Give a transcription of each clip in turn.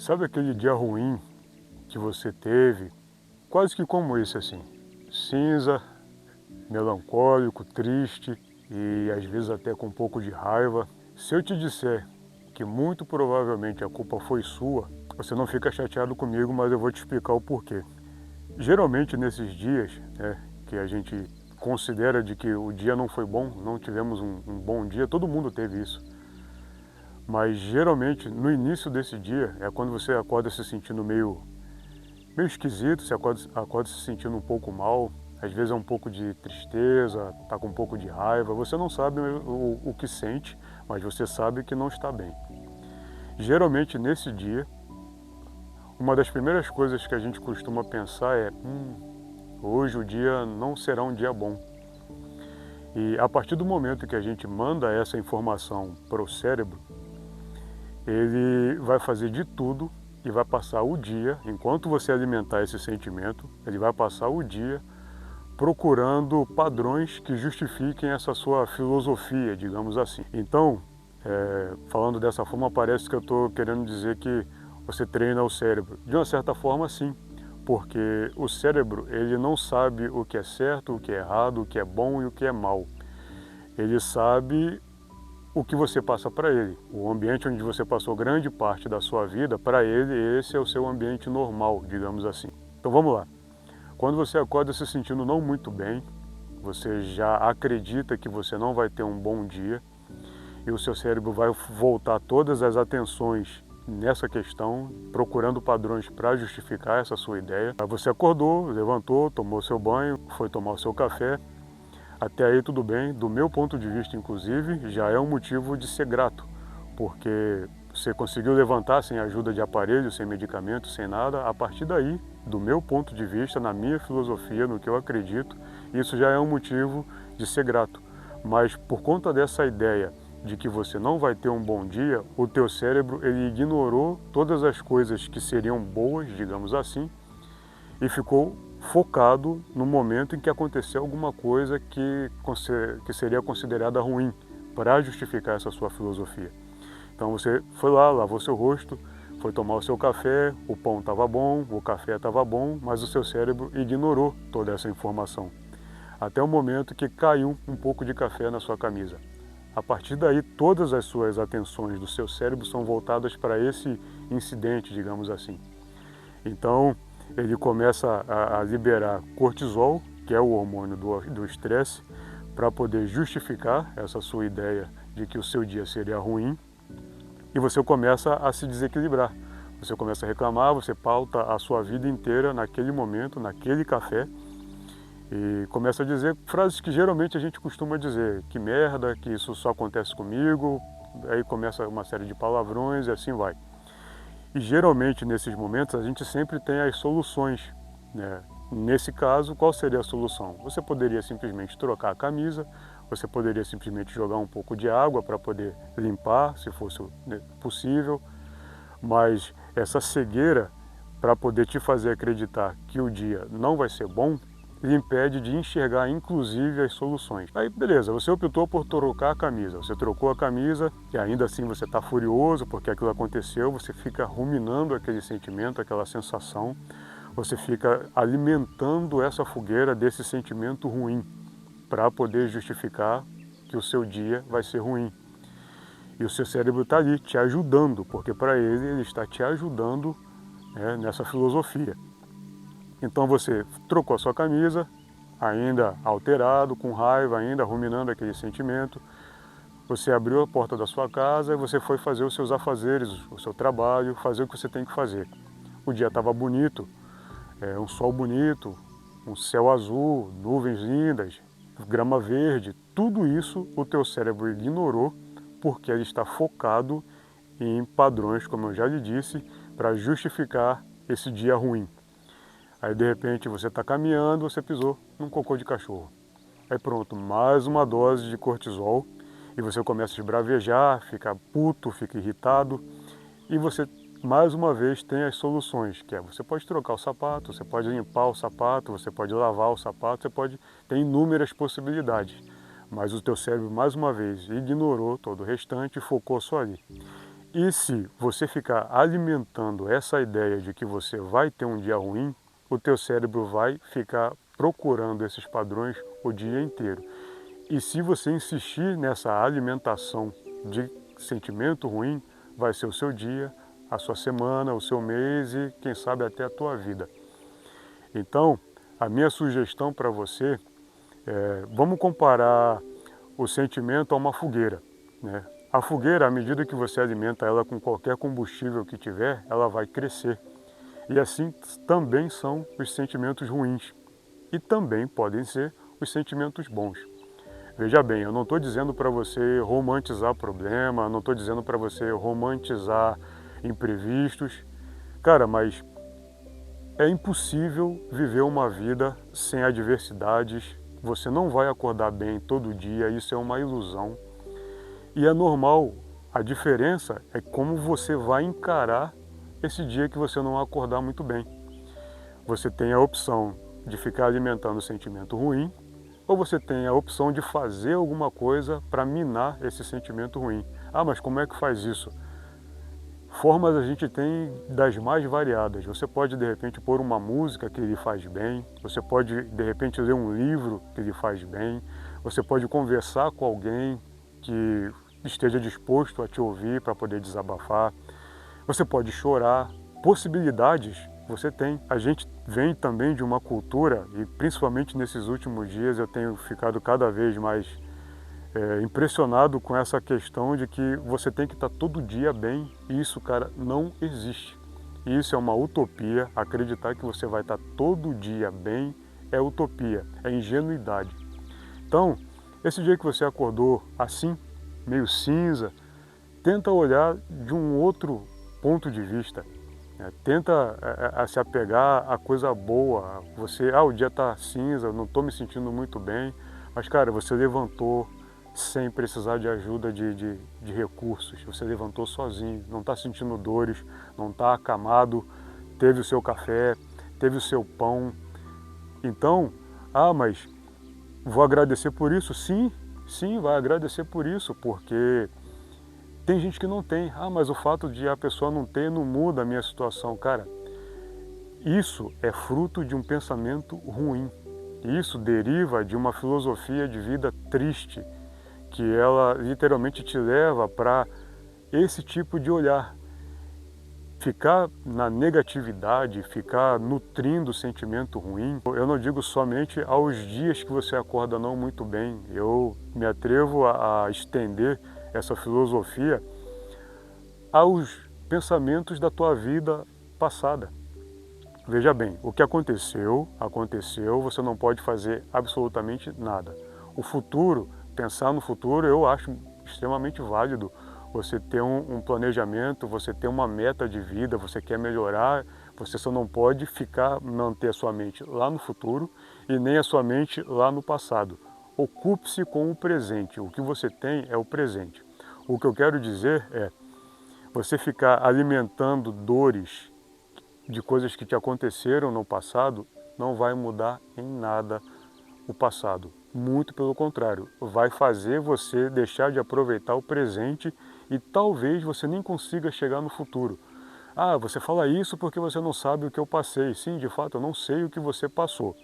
Sabe aquele dia ruim que você teve, quase que como esse assim, cinza, melancólico, triste e às vezes até com um pouco de raiva? Se eu te disser que muito provavelmente a culpa foi sua, você não fica chateado comigo, mas eu vou te explicar o porquê. Geralmente nesses dias, que a gente considera de que o dia não foi bom, não tivemos um bom dia, todo mundo teve isso. Mas geralmente no início desse dia é quando você acorda se sentindo meio esquisito, você acorda se sentindo um pouco mal, às vezes é um pouco de tristeza, tá com um pouco de raiva, você não sabe o que sente, mas você sabe que não está bem. Geralmente nesse dia, uma das primeiras coisas que a gente costuma pensar é: hoje o dia não será um dia bom. E a partir do momento que a gente manda essa informação para o cérebro, ele vai fazer de tudo e vai passar o dia, enquanto você alimentar esse sentimento, ele vai passar o dia procurando padrões que justifiquem essa sua filosofia, digamos assim. Então, falando dessa forma, parece que eu estou querendo dizer que você treina o cérebro. De uma certa forma, sim, porque o cérebro ele não sabe o que é certo, o que é errado, o que é bom e o que é mal. Ele sabe o que você passa para ele. O ambiente onde você passou grande parte da sua vida, para ele, esse é o seu ambiente normal, digamos assim. Então vamos lá. Quando você acorda se sentindo não muito bem, você já acredita que você não vai ter um bom dia e o seu cérebro vai voltar todas as atenções nessa questão, procurando padrões para justificar essa sua ideia. Aí você acordou, levantou, tomou seu banho, foi tomar o seu café. Até aí tudo bem, do meu ponto de vista inclusive, já é um motivo de ser grato, porque você conseguiu levantar sem ajuda de aparelho, sem medicamento, sem nada. A partir daí, do meu ponto de vista, na minha filosofia, no que eu acredito, isso já é um motivo de ser grato. Mas por conta dessa ideia de que você não vai ter um bom dia, o teu cérebro ele ignorou todas as coisas que seriam boas, digamos assim, e ficou focado no momento em que aconteceu alguma coisa que seria considerada ruim, para justificar essa sua filosofia. Então você foi lá, lavou seu rosto, foi tomar o seu café, o pão estava bom, o café estava bom, mas o seu cérebro ignorou toda essa informação. Até o momento que caiu um pouco de café na sua camisa. A partir daí, todas as suas atenções do seu cérebro são voltadas para esse incidente, digamos assim. Então, ele começa a liberar cortisol, que é o hormônio do estresse, para poder justificar essa sua ideia de que o seu dia seria ruim, e você começa a se desequilibrar. Você começa a reclamar, você pauta a sua vida inteira naquele momento, naquele café, e começa a dizer frases que geralmente a gente costuma dizer: que merda, que isso só acontece comigo, aí começa uma série de palavrões e assim vai. E geralmente nesses momentos a gente sempre tem as soluções, né? Nesse caso, qual seria a solução? Você poderia simplesmente trocar a camisa, você poderia simplesmente jogar um pouco de água para poder limpar, se fosse possível, mas essa cegueira para poder te fazer acreditar que o dia não vai ser bom, lhe impede de enxergar inclusive as soluções. Aí beleza, você optou por trocar a camisa, você trocou a camisa e ainda assim você está furioso porque aquilo aconteceu, você fica ruminando aquele sentimento, aquela sensação, você fica alimentando essa fogueira desse sentimento ruim para poder justificar que o seu dia vai ser ruim. E o seu cérebro está ali te ajudando, porque para ele está te ajudando, nessa filosofia. Então você trocou a sua camisa, ainda alterado, com raiva, ainda ruminando aquele sentimento. Você abriu a porta da sua casa e você foi fazer os seus afazeres, o seu trabalho, fazer o que você tem que fazer. O dia estava bonito, um sol bonito, um céu azul, nuvens lindas, grama verde. Tudo isso o teu cérebro ignorou porque ele está focado em padrões, como eu já lhe disse, para justificar esse dia ruim. Aí de repente você está caminhando, você pisou num cocô de cachorro. Aí pronto, mais uma dose de cortisol e você começa a esbravejar, fica puto, fica irritado e você mais uma vez tem as soluções, que é você pode trocar o sapato, você pode limpar o sapato, você pode lavar o sapato, você pode ter inúmeras possibilidades. Mas o teu cérebro mais uma vez ignorou todo o restante e focou só ali. E se você ficar alimentando essa ideia de que você vai ter um dia ruim, o teu cérebro vai ficar procurando esses padrões o dia inteiro. E se você insistir nessa alimentação de sentimento ruim, vai ser o seu dia, a sua semana, o seu mês e quem sabe até a tua vida. Então, a minha sugestão para você é, vamos comparar o sentimento a uma fogueira, né? A fogueira, à medida que você alimenta ela com qualquer combustível que tiver, ela vai crescer. E assim também são os sentimentos ruins. E também podem ser os sentimentos bons. Veja bem, eu não estou dizendo para você romantizar problema, não estou dizendo para você romantizar imprevistos. Cara, mas é impossível viver uma vida sem adversidades. Você não vai acordar bem todo dia, isso é uma ilusão. E é normal, a diferença é como você vai encarar esse dia que você não acordar muito bem. Você tem a opção de ficar alimentando o sentimento ruim, ou você tem a opção de fazer alguma coisa para minar esse sentimento ruim. Ah, mas como é que faz isso? Formas a gente tem das mais variadas. Você pode, de repente, pôr uma música que lhe faz bem, você pode, de repente, ler um livro que lhe faz bem, você pode conversar com alguém que esteja disposto a te ouvir para poder desabafar, você pode chorar. Possibilidades você tem. A gente vem também de uma cultura, e principalmente nesses últimos dias eu tenho ficado cada vez mais impressionado com essa questão de que você tem que estar todo dia bem, e isso, cara, não existe. E isso é uma utopia. Acreditar que você vai estar todo dia bem é utopia, é ingenuidade. Então, esse dia que você acordou assim, meio cinza, tenta olhar de um outro ponto de vista. Tenta se apegar à coisa boa. Você, o dia está cinza, não estou me sentindo muito bem, mas, cara, você levantou sem precisar de ajuda de recursos. Você levantou sozinho, não está sentindo dores, não está acamado, teve o seu café, teve o seu pão. Então, mas vou agradecer por isso? Sim, sim, vai agradecer por isso, porque tem gente que não tem. Mas o fato de a pessoa não ter não muda a minha situação. Cara, isso é fruto de um pensamento ruim. Isso deriva de uma filosofia de vida triste, que ela literalmente te leva para esse tipo de olhar. Ficar na negatividade, ficar nutrindo o sentimento ruim, eu não digo somente aos dias que você acorda não muito bem. Eu me atrevo a estender essa filosofia aos pensamentos da tua vida passada. Veja bem, o que aconteceu, aconteceu, você não pode fazer absolutamente nada. O futuro, pensar no futuro, eu acho extremamente válido. Você ter um planejamento, você ter uma meta de vida, você quer melhorar, você só não pode manter a sua mente lá no futuro e nem a sua mente lá no passado. Ocupe-se com o presente, o que você tem é o presente. O que eu quero dizer é, você ficar alimentando dores de coisas que te aconteceram no passado, não vai mudar em nada o passado. Muito pelo contrário, vai fazer você deixar de aproveitar o presente e talvez você nem consiga chegar no futuro. Você fala isso porque você não sabe o que eu passei. Sim, de fato, eu não sei o que você passou.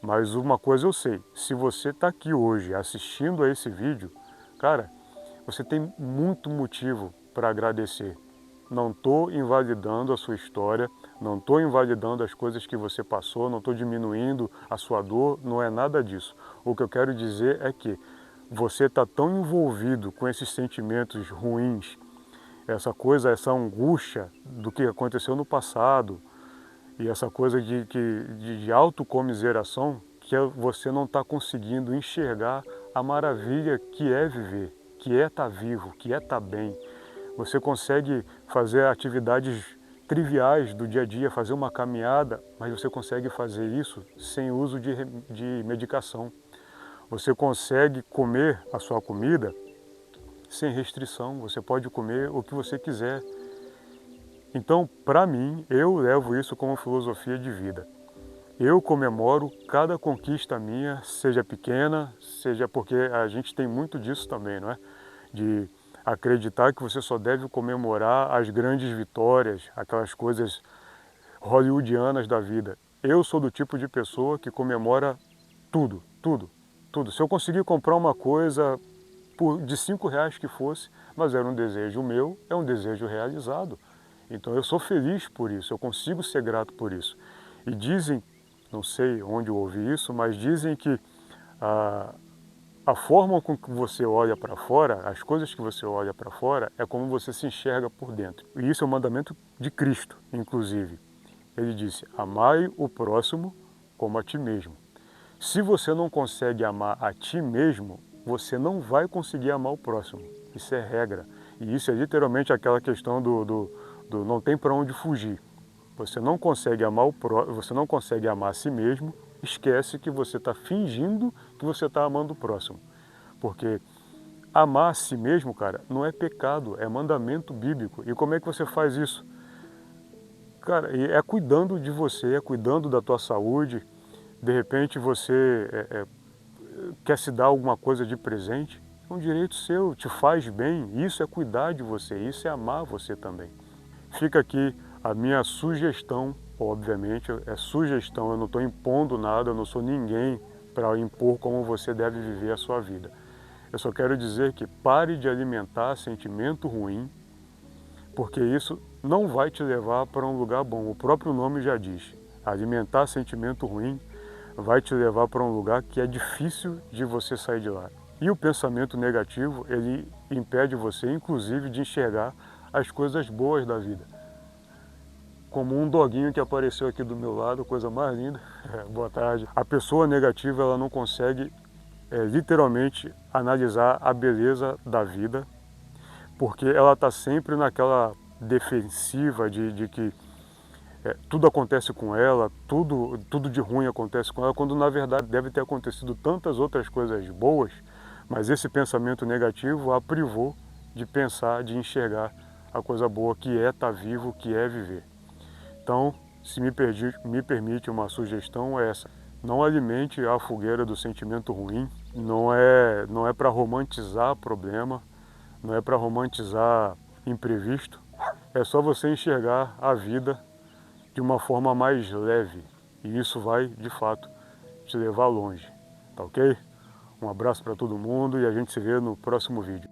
Mas uma coisa eu sei, se você está aqui hoje assistindo a esse vídeo, cara, você tem muito motivo para agradecer. Não estou invalidando a sua história, não estou invalidando as coisas que você passou, não estou diminuindo a sua dor, não é nada disso. O que eu quero dizer é que você está tão envolvido com esses sentimentos ruins, essa angústia do que aconteceu no passado e essa coisa de autocomiseração, que você não está conseguindo enxergar a maravilha que é viver, que é estar vivo, que é estar bem. Você consegue fazer atividades triviais do dia a dia, fazer uma caminhada, mas você consegue fazer isso sem uso de medicação. Você consegue comer a sua comida sem restrição, você pode comer o que você quiser. Então, para mim, eu levo isso como filosofia de vida. Eu comemoro cada conquista minha, seja pequena, seja porque a gente tem muito disso também, não é? acreditar que você só deve comemorar as grandes vitórias, aquelas coisas hollywoodianas da vida. Eu sou do tipo de pessoa que comemora tudo, tudo, tudo. Se eu conseguir comprar uma coisa de R$ 5 que fosse, mas era um desejo meu, é um desejo realizado. Então eu sou feliz por isso, eu consigo ser grato por isso. E dizem, não sei onde eu ouvi isso, mas dizem que a forma com que você olha para fora, as coisas que você olha para fora, é como você se enxerga por dentro. E isso é um mandamento de Cristo, inclusive. Ele disse, amai o próximo como a ti mesmo. Se você não consegue amar a ti mesmo, você não vai conseguir amar o próximo. Isso é regra. E isso é literalmente aquela questão do não tem para onde fugir. Você não consegue amar você não consegue amar a si mesmo, esquece que você está fingindo que você está amando o próximo. Porque amar a si mesmo, cara, não é pecado, é mandamento bíblico. E como é que você faz isso? Cara, é cuidando de você, é cuidando da tua saúde. De repente você quer se dar alguma coisa de presente, é um direito seu, te faz bem. Isso é cuidar de você, isso é amar você também. Fica aqui a minha sugestão, obviamente, é sugestão, eu não estou impondo nada, eu não sou ninguém para impor como você deve viver a sua vida. Eu só quero dizer que pare de alimentar sentimento ruim, porque isso não vai te levar para um lugar bom. O próprio nome já diz, alimentar sentimento ruim vai te levar para um lugar que é difícil de você sair de lá. E o pensamento negativo, ele impede você, inclusive, de enxergar as coisas boas da vida. Como um doguinho que apareceu aqui do meu lado, coisa mais linda. Boa tarde. A pessoa negativa, ela não consegue, literalmente, analisar a beleza da vida, porque ela está sempre naquela defensiva de que tudo acontece com ela, tudo de ruim acontece com ela, quando na verdade deve ter acontecido tantas outras coisas boas, mas esse pensamento negativo a privou de pensar, de enxergar a coisa boa que é estar vivo, que é viver. Então, se me permite uma sugestão é essa, não alimente a fogueira do sentimento ruim, não é para romantizar problema, não é para romantizar imprevisto, é só você enxergar a vida de uma forma mais leve, e isso vai, de fato, te levar longe, tá ok? Um abraço para todo mundo e a gente se vê no próximo vídeo.